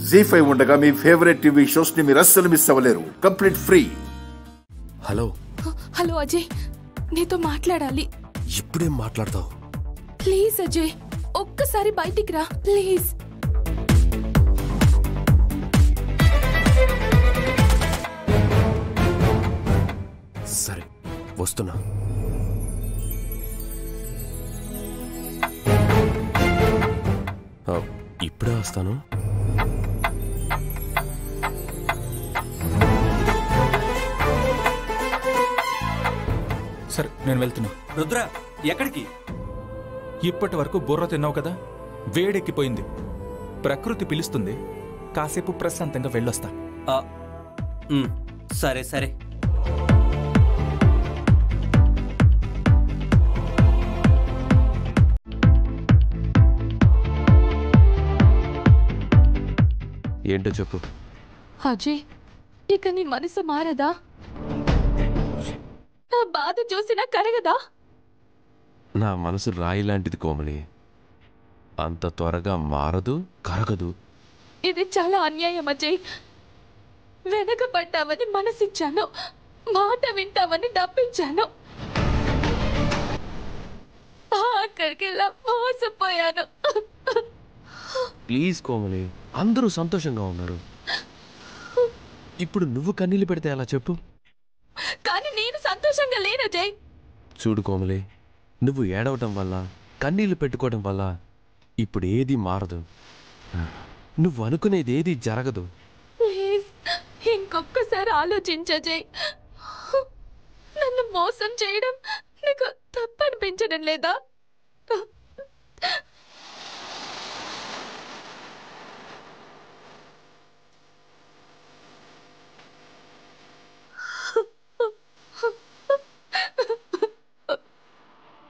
జీ5 ఉండగా మీ favourite TV shows ని మీరు అస్సలు మిస్ అవ్వలేరు. Complete free. Hello hello Ajay, నీతో మాట్లాడాలి. ఇప్పుడేం మాట్లాడతావు? ప్లీజ్ అజయ్, ఒక్కసారి బయటికి రా ప్లీజ్. సరే వస్తున్నా. ఇప్పుడే వస్తాను. సరే నేను వెళ్తున్నా. రుద్ర ఎక్కడికి? ఇప్పటి వరకు బుర్ర తిన్నావు కదా, వేడెక్కిపోయింది. ప్రకృతి పిలుస్తుంది, కాసేపు ప్రశాంతంగా వెళ్ళొస్తా. సరే సరే. ఏంటో చెప్పు. అజయ్, ఇక నీ మనసు మారదా? నా బాధ చూసినా కరగదా? నా మనసు రాయి లాంటిది కోమలి, అంత త్వరగా మారదు, కరగదు. ఇది చాలా అన్యాయం అజయ్. వెనకబడ్డావని మనసిచ్చాను, మాట వింటావని డబ్బిచ్చాను, అక్కడికి మోసపోయాను. ప్లీజ్ కోమలి, అందరూ సంతోషంగా ఉన్నారు. ఇప్పుడు నువ్వు కన్నీళ్ళు పెడితే ఎలా చెప్పు? కానీ నేను సంతోషంగా లేను అజయ్. చూడు కోమలి, నువ్వు ఏడవటం వల్ల, కన్నీళ్లు పెట్టుకోవడం వల్ల ఇప్పుడు ఏది మారదు. నువ్వు అనుకునేది ఏది జరగదు. ప్లీజ్ ఇంకొకసారి ఆలోచించు అజయ్. నన్ను మోసం చేయడం నీకు తప్పనిపించడం లేదా?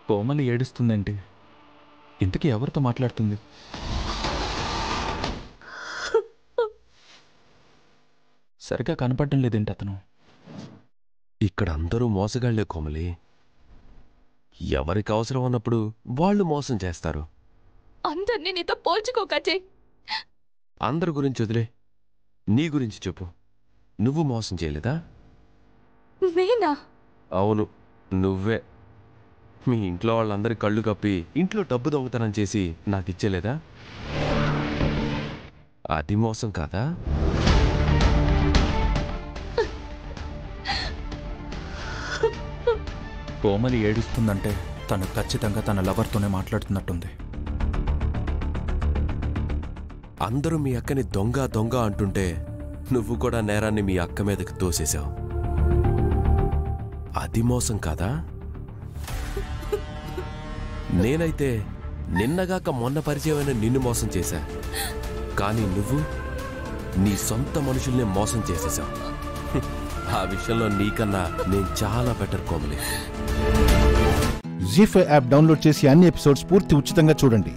కోమలి ఏడుస్తుందంటే ఇంతకీ ఎవరితో మాట్లాడుతుంది? సరిగా కనపడడం లేదేంటి అతను? ఇక్కడ అందరూ మోసగాళ్లే కోమలి. ఎవరికి అవసరం ఉన్నప్పుడు వాళ్ళు మోసం చేస్తారు. అందరినీ నీతో పోల్చుకోక అజయ్. అందరి గురించి వదిలే, నీ గురించి చెప్పు. నువ్వు మోసం చేయలేదా? నేనా? అవును, నువ్వే. మీ ఇంట్లో వాళ్ళందరి కళ్ళు కప్పి ఇంట్లో డబ్బు దొంగతనం చేసి నాకు ఇచ్చేలేదా? అది మోసం కాదా? కోమలి ఏడుస్తుందంటే తను ఖచ్చితంగా తన లవర్తోనే మాట్లాడుతున్నట్టుంది. అందరూ మీ అక్కని దొంగ దొంగ అంటుంటే నువ్వు కూడా నేరాన్ని మీ అక్క మీదకి తోసేశావు. అది మోసం కాదా? నేనైతే నిన్నగాక మొన్న పరిచయమైన నిన్ను మోసం చేశా, కానీ నువ్వు నీ సొంత మనుషుల్ని మోసం చేసేశావు. ఆ విషయంలో నీకన్నా నేను చాలా బెటర్ కోమలి. జీ5 యాప్ డౌన్లోడ్ చేసి అన్ని ఎపిసోడ్స్ పూర్తి ఉచితంగా చూడండి.